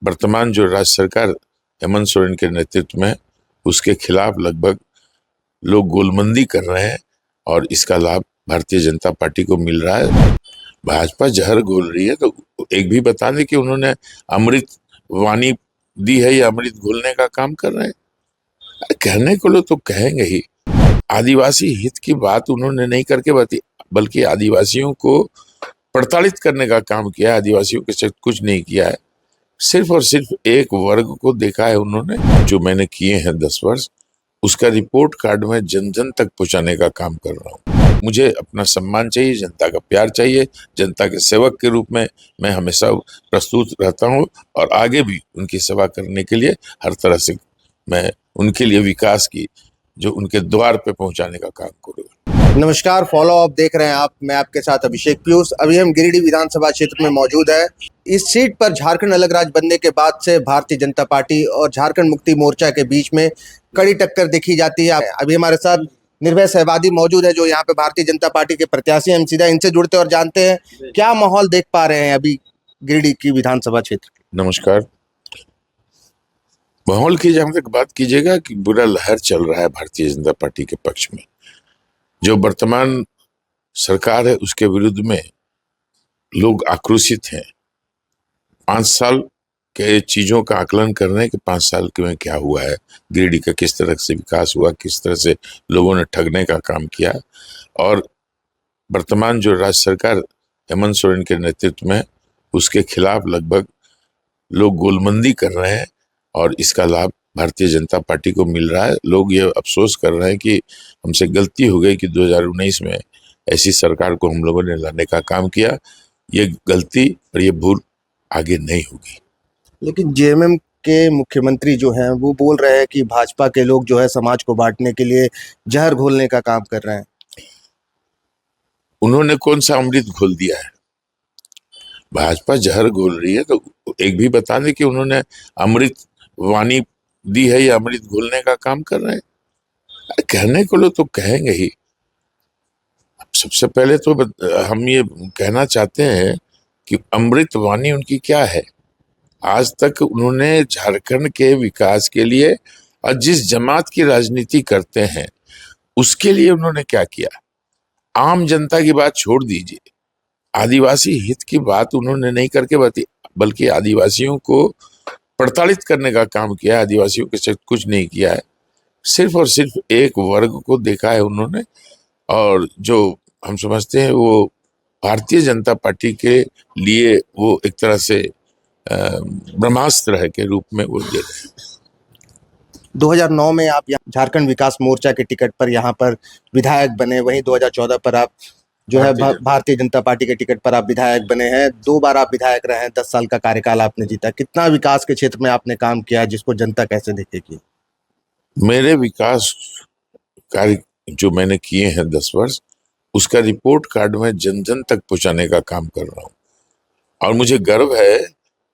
वर्तमान जो राज्य सरकार हेमंत सोरेन के नेतृत्व में, उसके खिलाफ लगभग लोग गोलबंदी कर रहे हैं और इसका लाभ भारतीय जनता पार्टी को मिल रहा है। भाजपा जहर घोल रही है, तो एक भी बता दें कि उन्होंने अमृत वाणी दी है या अमृत घोलने का काम कर रहे हैं। कहने को लोग तो कहेंगे ही। आदिवासी हित की बात उन्होंने नहीं करके बताई, बल्कि आदिवासियों को प्रताड़ित करने का काम किया है। आदिवासियों के साथ कुछ नहीं किया है, सिर्फ और सिर्फ एक वर्ग को देखा है उन्होंने। जो मैंने किए हैं 10 वर्ष, उसका रिपोर्ट कार्ड में जन जन तक पहुंचाने का काम कर रहा हूँ। मुझे अपना सम्मान चाहिए, जनता का प्यार चाहिए। जनता के सेवक के रूप में मैं हमेशा प्रस्तुत रहता हूँ और आगे भी उनकी सेवा करने के लिए हर तरह से मैं उनके लिए विकास की जो उनके द्वार पे पहुंचाने का काम करूँगा। नमस्कार, फॉलो अप देख रहे हैं आप। मैं आपके साथ अभिषेक पीयूष। अभी हम गिरिडीह विधानसभा क्षेत्र में मौजूद है। इस सीट पर झारखंड अलग राज्य बनने के बाद से भारतीय जनता पार्टी और झारखंड मुक्ति मोर्चा के बीच में कड़ी टक्कर देखी जाती है। अभी हमारे साथ निर्भय सहवादी मौजूद है, जो यहाँ पे भारतीय जनता पार्टी के प्रत्याशी। हम सीधा इनसे जुड़ते और जानते हैं क्या माहौल देख पा रहे हैं अभी गिरिडीह की विधानसभा क्षेत्र। नमस्कार। माहौल की जहां तक बात कीजिएगा कि बुरा लहर चल रहा है भारतीय जनता पार्टी के पक्ष में। जो वर्तमान सरकार है उसके विरुद्ध में लोग आक्रोशित हैं। 5 साल के चीजों का आकलन कर रहे हैं कि 5 साल के में क्या हुआ है, गिरिडीह का किस तरह से विकास हुआ, किस तरह से लोगों ने ठगने का काम किया। और वर्तमान जो राज्य सरकार हेमंत सोरेन के नेतृत्व में, उसके खिलाफ लगभग लोग गोलबंदी कर रहे हैं और इसका लाभ भारतीय जनता पार्टी को मिल रहा है। लोग ये अफसोस कर रहे हैं कि हमसे गलती हो गई कि 2019 में ऐसी सरकार को हम लोगों ने लाने का काम किया। ये गलती और ये भूल आगे नहीं होगी। लेकिन जेएमएम के मुख्यमंत्री जो हैं वो बोल रहे हैं कि भाजपा के लोग जो है समाज को बांटने के लिए जहर घोलने का काम कर रहे हैं। उन्होंने कौन सा अमृत घोल दिया है? भाजपा जहर घोल रही है, तो एक भी बता दें कि उन्होंने अमृत वाणी दी है या अमृत घोलने का काम कर रहे हैं। कहने को लोग तो कहेंगे ही। सबसे पहले तो हम ये कहना चाहते हैं कि अमृत वाणी उनकी क्या है। आज तक उन्होंने झारखंड के विकास के लिए और जिस जमात की राजनीति करते हैं उसके लिए उन्होंने क्या किया। आम जनता की बात छोड़ दीजिए, आदिवासी हित की बात उन्होंने नहीं करके बताई, बल्कि आदिवासियों को प्रताड़ित करने का काम किया है। आदिवासियों के साथ कुछ नहीं किया है, सिर्फ और सिर्फ एक वर्ग को देखा है उन्होंने। और जो हम समझते हैं वो भारतीय जनता पार्टी के लिए वो एक तरह से ब्रह्मास्त्र है के रूप में वो दे रहे हैं। 2009 में आप यहाँ झारखंड विकास मोर्चा के टिकट पर यहाँ पर विधायक बने, वहीं 2014 पर आप जो है भारतीय जनता पार्टी के टिकट पर आप विधायक बने हैं। 2 बार आप विधायक रहे हैं, 10 साल का कार्यकाल आपने जीता। कितना विकास के क्षेत्र में आपने काम किया है जिसको जनता कैसे देखेगी? मेरे विकास कार्य जो मैंने किए हैं 10 वर्ष, उसका रिपोर्ट कार्ड में जन जन तक पहुंचाने का काम कर रहा हूँ। और मुझे गर्व है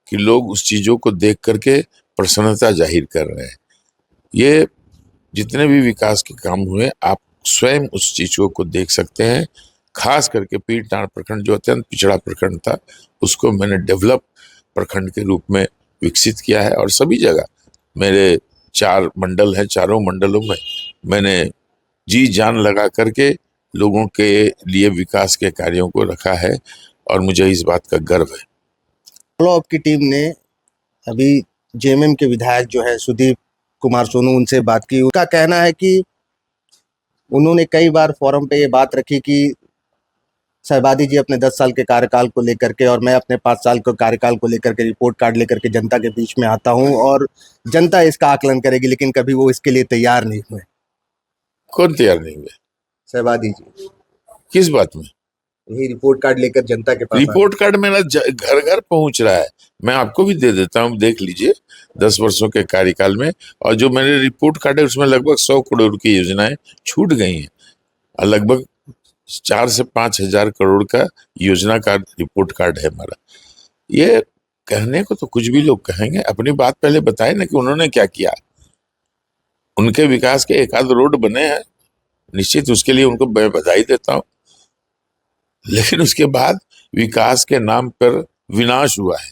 कि लोग उस चीजों को देख करके प्रसन्नता जाहिर कर रहे हैं। ये जितने भी विकास के काम हुए, आप स्वयं उस चीजों को देख सकते हैं। खास करके पीरटांड प्रखंड जो अत्यंत पिछड़ा प्रखंड था, उसको मैंने डेवलप प्रखंड के रूप में विकसित किया है। और सभी जगह मेरे 4 मंडल हैं, चारों मंडलों में मैंने जी जान लगा करके लोगों के लिए विकास के कार्यों को रखा है और मुझे इस बात का गर्व है। फॉलो अप की टीम ने अभी जेएमएम के विधायक जो है सुदीप कुमार सोनू, उनसे बात की। उनका कहना है कि उन्होंने कई बार फोरम पे ये बात रखी कि सहवादी जी अपने 10 साल के कार्यकाल को लेकर के और मैं अपने 5 साल के कार्यकाल को लेकर के रिपोर्ट कार्ड लेकर के जनता के बीच में आता हूं और जनता इसका आकलन करेगी, लेकिन कभी वो इसके लिए तैयार नहीं हुए। कौन तैयार नहीं हुए? सहवादी जी किस बात में? यही रिपोर्ट कार्ड लेकर जनता के पास। रिपोर्ट कार्ड मेरा घर घर पहुंच रहा है, मैं आपको भी दे देता हूं, देख लीजिए 10 वर्षों के कार्यकाल में। और जो मेरे रिपोर्ट कार्ड है उसमें लगभग 100 करोड़ की योजनाएं छूट गई हैं और लगभग 4 से 5 हजार करोड़ का योजना का रिपोर्ट कार्ड है हमारा। ये कहने को तो कुछ भी लोग कहेंगे, अपनी बात पहले बताए ना कि उन्होंने क्या किया। उनके विकास के एक आध रोड बने हैं, निश्चित उसके लिए उनको मैं बधाई देता हूं, लेकिन उसके बाद विकास के नाम पर विनाश हुआ है।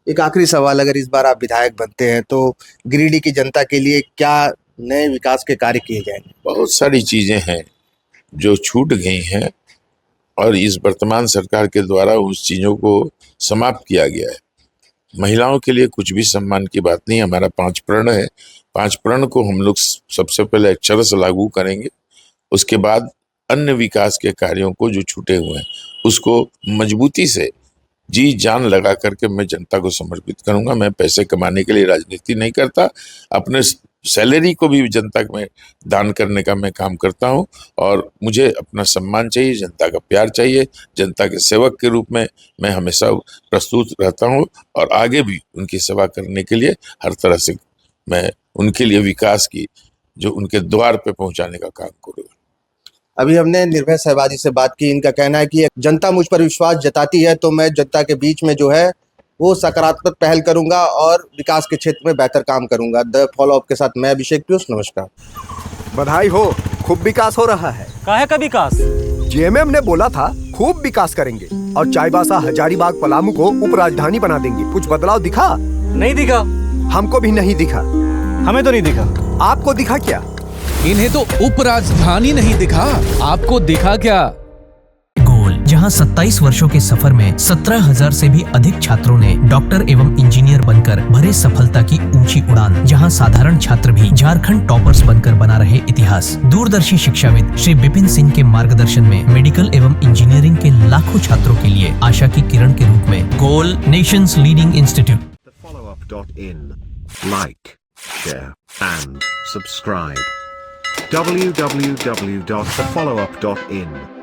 एक आखिरी सवाल, अगर इस बार आप विधायक बनते हैं तो गिरिडीह की जनता के लिए क्या नए विकास के कार्य किए जाएंगे? बहुत सारी चीजें हैं जो छूट गई हैं और इस वर्तमान सरकार के द्वारा उस चीजों को समाप्त किया गया है। महिलाओं के लिए कुछ भी सम्मान की बात नहीं। हमारा 5 प्रण है, 5 प्रण को हम लोग सबसे पहले अक्षरश लागू करेंगे। उसके बाद अन्य विकास के कार्यों को जो छूटे हुए हैं उसको मजबूती से जी जान लगा करके मैं जनता को समर्पित करूंगा। मैं पैसे कमाने के लिए राजनीति नहीं करता, अपने सैलरी को भी जनता में दान करने का मैं काम करता हूं और मुझे अपना सम्मान चाहिए, जनता का प्यार चाहिए। जनता के सेवक के रूप में मैं हमेशा प्रस्तुत रहता हूं और आगे भी उनकी सेवा करने के लिए हर तरह से मैं उनके लिए विकास की जो उनके द्वार पे पहुंचाने का काम करूंगा। अभी हमने निर्भय सहबाजी से बात की। इनका कहना है कि जनता मुझ पर विश्वास जताती है तो मैं जनता के बीच में जो है वो सकारात्मक पहल करूंगा और विकास के क्षेत्र में बेहतर काम करूंगा। द फॉलो अप के साथ मैं अभिषेक पीयूष, नमस्कार। बधाई हो, खूब विकास हो रहा है। काहे का विकास? जेएमएम ने बोला था खूब विकास करेंगे और चाईबासा, हजारीबाग, पलामू को उप राजधानी बना देंगे। कुछ बदलाव दिखा? नहीं दिखा। हमको भी नहीं दिखा। हमें तो नहीं दिखा। आपको दिखा क्या? इन्हें तो उप राजधानी नहीं दिखा, आपको दिखा क्या? गोल, जहां 27 वर्षों के सफर में 17,000 से भी अधिक छात्रों ने डॉक्टर एवं इंजीनियर बनकर भरे सफलता की ऊंची उड़ान। जहां साधारण छात्र भी झारखंड टॉपर्स बनकर बना रहे इतिहास। दूरदर्शी शिक्षाविद श्री विपिन सिंह के मार्गदर्शन में मेडिकल एवं इंजीनियरिंग के लाखों छात्रों के लिए आशा की किरण के रूप में गोल, nation's leading institute. thefollowup.in. Like, share and subscribe. www.thefollowup.in